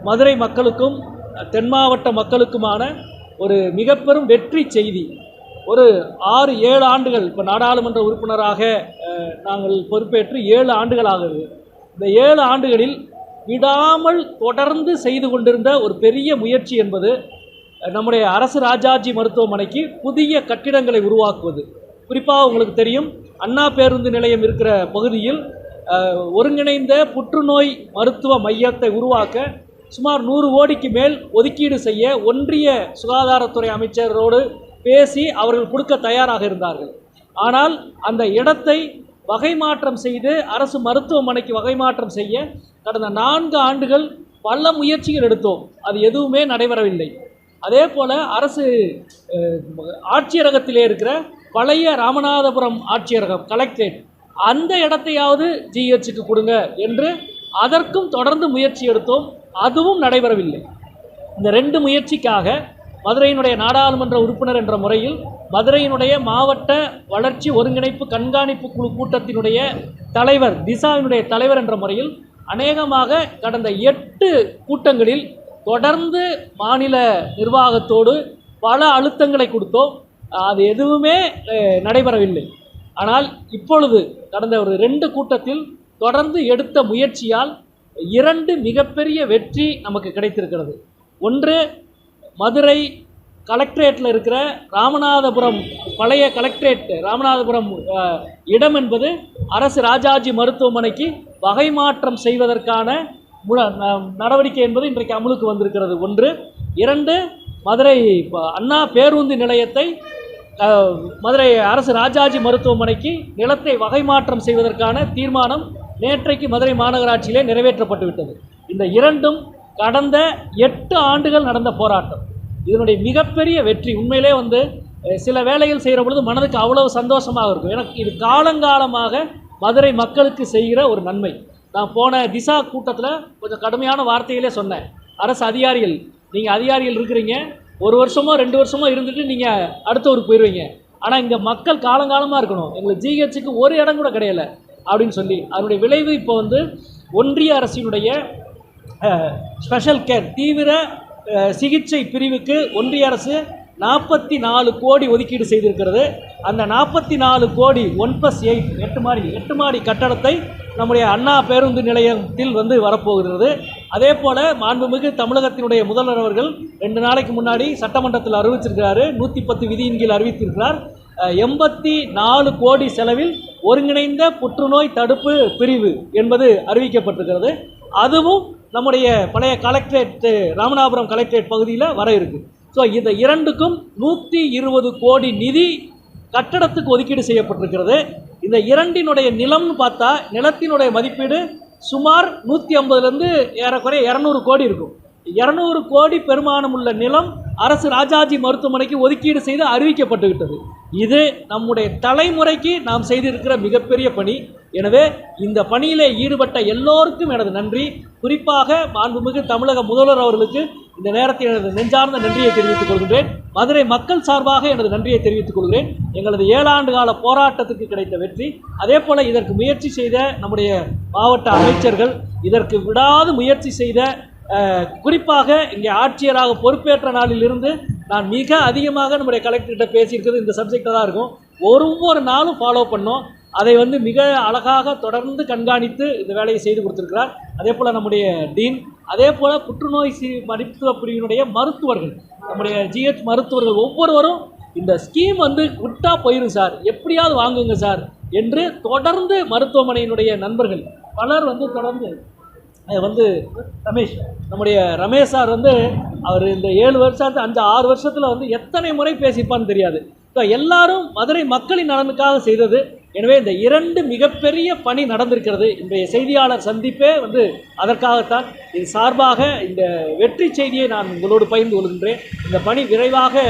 மதுரை மக்களுக்கும் தென் மாவட்ட மக்களுக்குமான ஒரு மிக பெரும் வெற்றி செய்தி. ஒரு 6-7 ஆண்டுகள் இப்போ நாடாளுமன்ற உறுப்பினராக நாங்கள் பொறுப்பேற்று 7 ஆண்டுகள் ஆகுது. இந்த 7 ஆண்டுகளில் விடாமல் தொடர்ந்து செய்து கொண்டிருந்த ஒரு பெரிய முயற்சி என்பது நம்முடைய அரசு ராஜாஜி மருத்துவமனைக்கு புதிய கட்டிடங்களை உருவாக்குவது. குறிப்பாக உங்களுக்கு தெரியும், அண்ணா பேருந்து நிலையம் இருக்கிற பகுதியில் ஒருங்கிணைந்த புற்றுநோய் மருத்துவ மையத்தை உருவாக்க சுமார் 100 கோடிக்கு மேல் ஒதுக்கீடு செய்ய ஒன்றிய சுகாதாரத்துறை அமைச்சரோடு பேசி அவர்கள் கொடுக்க தயாராக இருந்தார்கள். ஆனால் அந்த இடத்தை வகை மாற்றம் செய்து அரசு மருத்துவமனைக்கு வகை மாற்றம் செய்ய கடந்த 4 ஆண்டுகள் பல முயற்சிகள் எடுத்தோம். அது எதுவுமே நடைபெறவில்லை. அதே போல் அரசு ஆட்சியரகத்திலே இருக்கிற பழைய ராமநாதபுரம் ஆட்சியரகம் கலெக்டரேட் அந்த இடத்தையாவது ஜிஹெச்சுக்கு கொடுங்க என்று அதற்கும் தொடர்ந்து முயற்சி எடுத்தோம். அதுவும் நடைபெறவில்லை. இந்த 2 முயற்சிக்காக மதுரையினுடைய நாடாளுமன்ற உறுப்பினர் என்ற முறையில் மதுரையினுடைய மாவட்ட வளர்ச்சி ஒருங்கிணைப்பு கண்காணிப்பு குழு கூட்டத்தினுடைய தலைவர், திசாவினுடைய தலைவர் என்ற முறையில் அநேகமாக கடந்த 8 கூட்டங்களில் தொடர்ந்து மாநில நிர்வாகத்தோடு பல அழுத்தங்களை கொடுத்தோம். அது எதுவுமே நடைபெறவில்லை. ஆனால் இப்பொழுது கடந்த ஒரு 2 கூட்டத்தில் தொடர்ந்து எடுத்த முயற்சியால் 2 மிகப்பெரிய வெற்றி நமக்கு கிடைத்திருக்கிறது. ஒன்று, மதுரை கலெக்டரேட்டில் இருக்கிற ராமநாதபுரம் பழைய கலெக்டரேட் ராமநாதபுரம் இடம் என்பது அரசு ராஜாஜி மருத்துவமனைக்கு வகை மாற்றம் செய்வதற்கான நடவடிக்கை என்பது இன்றைக்கு அமலுக்கு வந்திருக்கிறது. 1. 2, மதுரை அண்ணா பேருந்து நிலையத்தை மதுரை அரசு ராஜாஜி மருத்துவமனைக்கு நிலத்தை வகை மாற்றம் செய்வதற்கான தீர்மானம் நேற்றைக்கு மதுரை மாநகராட்சியிலே நிறைவேற்றப்பட்டுவிட்டது. இந்த 2ம் கடந்த 8 ஆண்டுகள் நடந்த போராட்டம். இதனுடைய மிகப்பெரிய வெற்றி. உண்மையிலே சில வேலைகள் செய்கிற பொழுது மனதுக்கு அவ்வளவு சந்தோஷமாக இருக்கும். எனக்கு இது காலங்காலமாக மதுரை மக்களுக்கு செய்கிற ஒரு நன்மை. நான் போன திசா கூட்டத்தில் கொஞ்சம் கடுமையான வார்த்தையிலே சொன்னேன். அரசு அதிகாரிகள், நீங்கள் அதிகாரிகள் இருக்கிறீங்க, 1 வருஷமோ 2 வருஷமோ இருந்துட்டு நீங்கள் அடுத்த ஊருக்கு போயிடுவீங்க. ஆனால் இங்கே மக்கள் காலங்காலமாக இருக்கணும், எங்களுக்கு ஜிஹெச்சுக்கு ஒரு இடம் கூட கிடையலை அப்படின்னு சொல்லி அதனுடைய விளைவு இப்போ ஒன்றிய அரசினுடைய ஸ்பெஷல் கேர் தீவிர சிகிச்சை பிரிவுக்கு ஒன்றிய அரசு 44 கோடி ஒதுக்கீடு செய்திருக்கிறது. அந்த 44 கோடி 1+8 8 மாடி கட்டடத்தை நம்முடைய அண்ணா பேருந்து நிலையத்தில் வரப்போகிறது. அதே போல் மாண்புமிகு தமிழகத்தினுடைய முதல்வர் அவர்கள் 2 நாளைக்கு முன்னாடி சட்டமன்றத்தில் அறிவிச்சிருக்கிறாரு. 110 விதியின் கீழ் அறிவித்திருக்கிறார். 84 கோடி செலவில் ஒருங்கிணைந்த புற்றுநோய் தடுப்பு பிரிவு என்பது அறிவிக்கப்பட்டிருக்கிறது. அதுவும் நம்முடைய பழைய கலெக்டரேட் ராமநாதபுரம் கலெக்டரேட் பகுதியில் வர இருக்குது. ஸோ இந்த 2க்கும் 120 கோடி நிதி கட்டடத்துக்கு ஒதுக்கீடு செய்யப்பட்டிருக்கிறது. இந்த 2னுடைய நிலம்னு பார்த்தா நிலத்தினுடைய மதிப்பீடு சுமார் 150லேருந்து ஏறக்குறைய 200 கோடி இருக்கும். 200 கோடி பெருமானம் உள்ள நிலம் அரசு ராஜாஜி மருத்துவமனைக்கு ஒதுக்கீடு செய்து அறிவிக்கப்பட்டுவிட்டது. இது நம்முடைய தலைமுறைக்கு நாம் செய்திருக்கிற மிகப்பெரிய பணி. எனவே இந்த பணியிலே ஈடுபட்ட எல்லோருக்கும் எனது நன்றி. குறிப்பாக மாண்புமிகு தமிழக முதல்வர் அவர்களுக்கு இந்த நேரத்தில் எனது நெஞ்சார்ந்த நன்றியை தெரிவித்துக் கொள்கிறேன். மதுரை மக்கள் சார்பாக எனது நன்றியை தெரிவித்துக் கொள்கிறேன். எங்களது 7 ஆண்டு கால போராட்டத்துக்கு கிடைத்த வெற்றி. அதே போல் இதற்கு முயற்சி செய்த நம்முடைய மாவட்ட அமைச்சர்கள், இதற்கு விடாது முயற்சி செய்த குறிப்பாக இங்கே ஆட்சியராக பொறுப்பேற்ற நாளிலிருந்து நான் மிக அதிகமாக நம்முடைய கலெக்டர்கிட்ட பேசியிருக்கிறது இந்த சப்ஜெக்டாக தான் இருக்கும். ஒவ்வொரு நாளும் ஃபாலோ பண்ணோம். அதை மிக அழகாக தொடர்ந்து கண்காணித்து இந்த வேலையை செய்து கொடுத்துருக்கிறார். அதே போல் நம்முடைய டீன், அதே போல் புற்றுநோய் மருத்துவ பிரிவினுடைய மருத்துவர்கள், நம்முடைய ஜிஹெச் மருத்துவர்கள் ஒவ்வொருவரும் இந்த ஸ்கீம் விட்டா போயிடும் சார், எப்படியாவது வாங்குங்க சார் என்று தொடர்ந்து மருத்துவமனையினுடைய நண்பர்கள் பலர் தொடர்ந்து ரமேஷ், நம்முடைய ரமேஷ் சார் அவர் இந்த 7 வருஷத்து 5-6 வருஷத்தில் எத்தனை முறை பேசியிருப்பான்னு தெரியாது. ஸோ எல்லாரும் மதுரை மக்களின் நலனுக்காக செய்தது. எனவே இந்த 2 மிகப்பெரிய பணி நடந்திருக்கிறது. இன்றைய செய்தியாளர் சந்திப்பே அதற்காகத்தான். இது சார்பாக இந்த வெற்றி செய்தியை நான் உங்களோடு பகிர்ந்து கொள்கின்றேன். இந்த பணி விரைவாக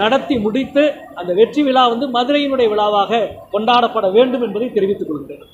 நடத்தி முடித்து அந்த வெற்றி விழா மதுரையினுடைய விழாவாக கொண்டாடப்பட வேண்டும் என்பதை தெரிவித்துக் கொள்கிறேன்.